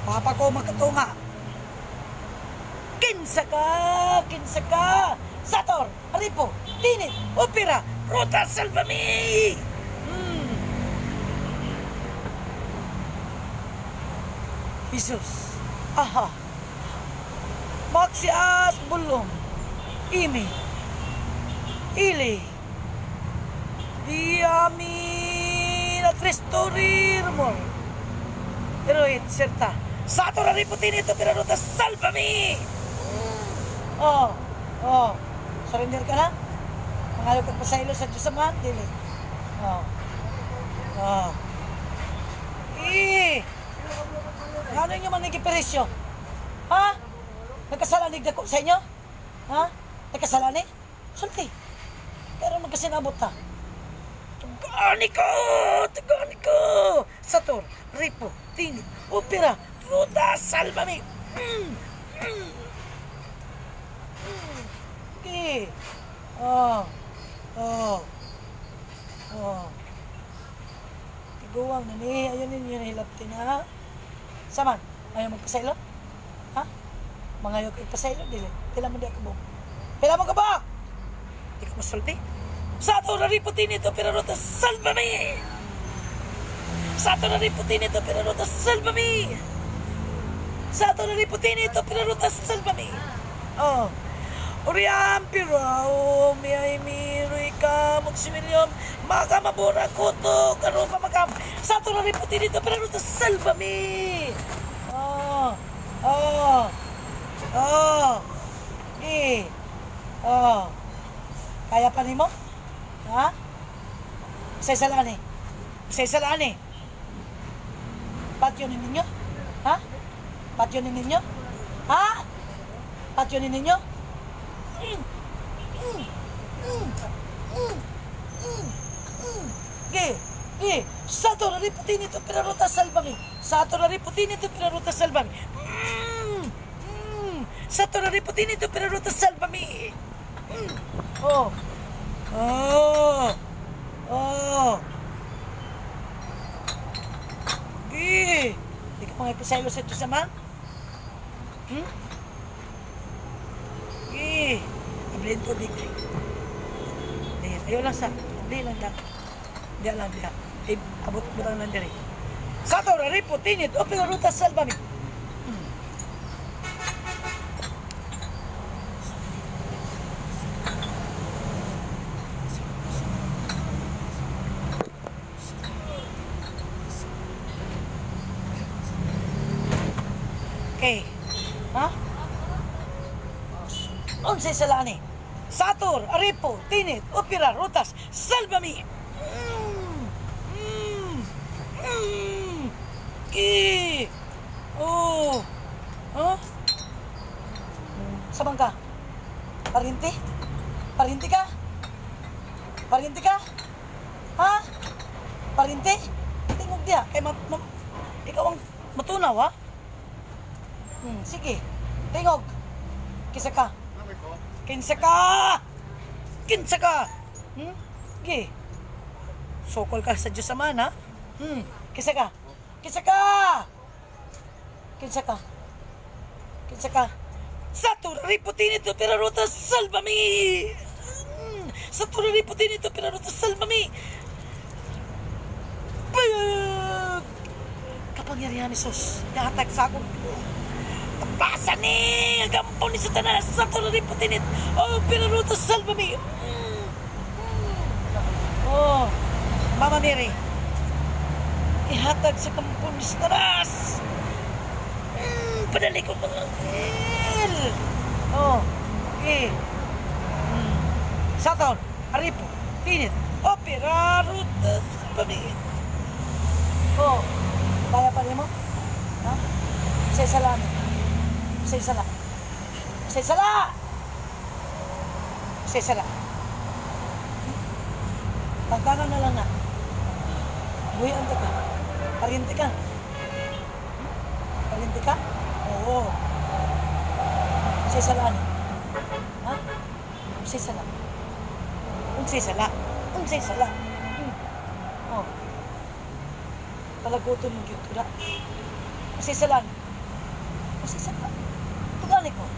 Papa ko makatunga. Kinsaka, Sator, Aripo, Tinit, Opera, Ruta, Salvami! Jesus, aha, Maxias, Bulong, Imi, Ili, Diami, Natrestorirmol, Eroit, Serta, Sator, Aripo, Tinit, Opera, Ruta, Salvami! Surrender ka na? Mangalog ka pa sa ilo sa Diyos Amahan, dili. Ano nyo man nagiperisyo? Ha? Nagkasalanig na ko sa inyo? Ha? Nagkasalanig? Sulti. Pero magkasinabot ha. Tugani ko! Sator, Ripo, Tinit, Opera, Ruta, Salvami! Okay. Tiguang na ni. Ayun ninyo nahilaptin ha. Saman, ayaw magpasaylo? Ha? Mga ayaw magpasaylo, dili. Pila mo di ako buong. Pila mo ka ba? Di ka masulti? Sato na riputin ito, pero Ruta, salvami! Sato na riputin ito, pero Ruta, salvami! Sato na riputin ito, pero Ruta, salvami! Uriam pirao, miyay miroy ka, magsimilyon, makamabura kuto, karupa magam, sato na riputin ito, pero Ruta, salvami! Kaya pa ni mo? Ha? Isay-salaan eh. Patyo ninyo? Ha? Patyo ninyo? Ha? Patyo ninyo? Sato na riputin ito, pero Ruta, salvami. Sato na riputin ito, pero Ruta, salvami. Sato na riputin ito, pero Ruta, salvami. Di ka mga ipasaylo sa Diyos Amahan? Ablin to dik. Ayaw lang sa. Di lang. Abot mo lang lang diri. Sato na riputin ito, pero Ruta, salvami. Okay. Ha? Unsay salani? Sator, Aripo, Tinit, Opera, Rutas, salvami! Sabang ka? Parinti? Parinti ka? Ha? Parinti? Tingog dia. Kay ikaw ang matunaw, ha? Sige. Tingog. Kinsa ka? Sige. Sokol ka sa Diyos Amahan, ha? Kinsa ka? Sato na riputin ito, pero Ruta, salvami! Sato na riputin ito, pero Ruta, salvami! Kapangyarihan ni Sus, nahatag sa akong tapasan ni ang gampon ni Satanas. Sato na riputin ito, pero Ruta, salvami! Mama Mary, ihatag sa kampon ni Satanas. Padali ko mga angel. Saturn, Aripo, Tinit, Opera, Ruta, salvami. Kaya pa rin mo? Ha? Isay-sala. Pagkanan na lang na. Buhian ka. Parinti ka. Oo. Isay-sala. Ha? Isay-sala. Palaguton mo yun. Isay-sala. Kasi sa tugali ko.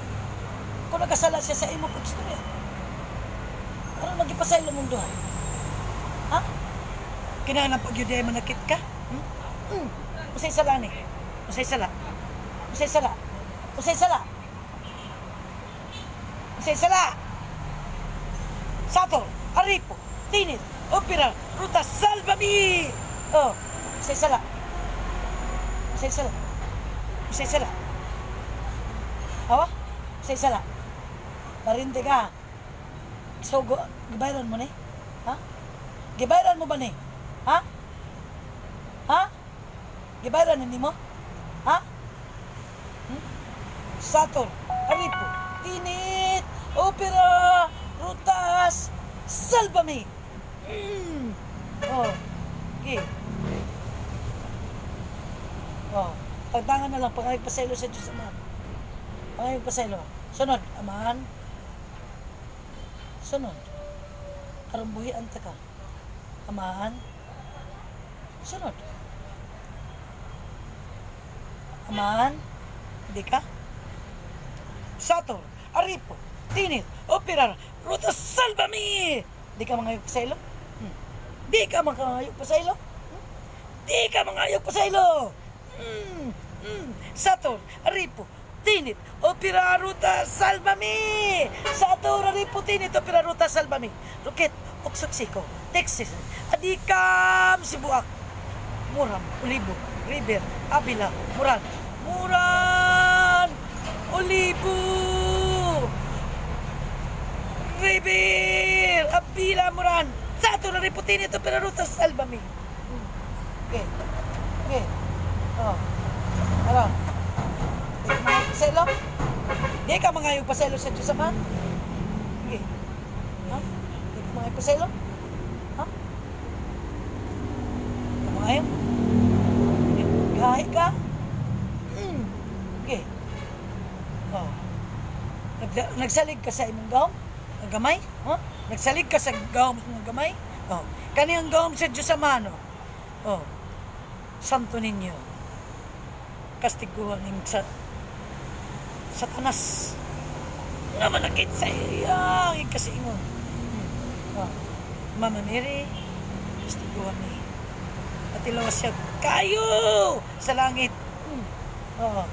Kung nagkasala siya sa imo pag-istorya, ano magipasaylo mong duha? Ha? Kinahanglan pag-yuday manakit ka? Usay sala ni. Usay sala. Usay sala. Usay sala. Usay sala. Sato, Aripo, Tinit, Opera, Ruta, Salvami! Oh, usay sala. Usay sala. Usay sala. Awa? Usay sala. Barinte ka. So, gibayran mo ni? Ha? Gibayran mo ba ni? Ha? Ha? Gibayran ni mo? Ha? Saturn, Aripo, Tinit, Opera, Rutas, Salvami! Oh, okay. Oh, pagtangan na lang, pangayag pasaylo sa Diyos Amahan. Pangayag pasaylo. Sunod, Amahan. Sunod. Arumbuhian ta ka. Amahan. Sunod. Amahan. Hindi ka? Sator, Aripo, Tinit, Opera, Ruta, Salvami! Di ka mangayog pasaylo? Di ka mangayog pasaylo? Di ka mangayog pasaylo! Sator, Aripo, Tinit, Opera, Ruta, Salvami! Sator, Aripo, Tinit, Opera, Ruta, Salvami! Roket, Oksaksiko, Texas, Adikam, Sibuak, Muram, Ulibo, River, Abila, Muran, Olivo, River, Abila, Muran, Sato na riputin ito, pero Ruta, Salvami. Okay. Okay. Oh. Ano? Di ka mangayog paselo? Di ka mangayog paselo sa Diyos Amahan? Okay. Ha? Di ka mangayog paselo? Ha? Di ka mangayog? Gahay ka? Okay. Oh. Nagsalig ka sa imong gawm? Ang gamay? Huh? Nagsalig ka sa gawm ng gamay? Oh. Kani ang gawm sa Diyos Amahan. Oh. Santo ninyo. Kastiguhan ng Satanas. Nga manakit sa iyang ikasiingon. Oh. Mama Mary, kastiguhan ni. At ilawas siya kayo sa langit. Oh.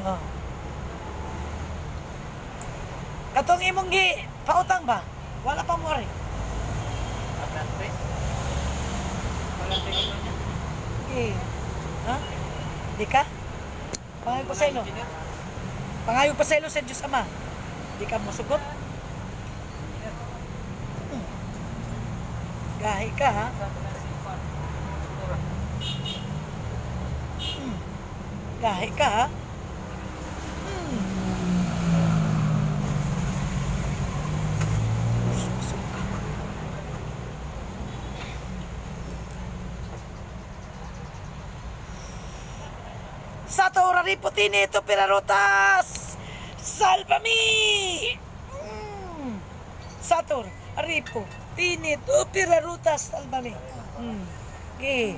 Oh. Katong imong pautang ba? Wala pa mo rin. Okay. Ha? Di ka? Pangayog pasaylo. Pangayog pasaylo sa Diyos Ama. Di ka masugot? Gahi ka, ha? Gahi ka, ha? Sator, Aripo, Tinit, Opera, Rutas, Salvami! Sator, Aripo, Tinit, Opera, Rutas, Salvami. Okay.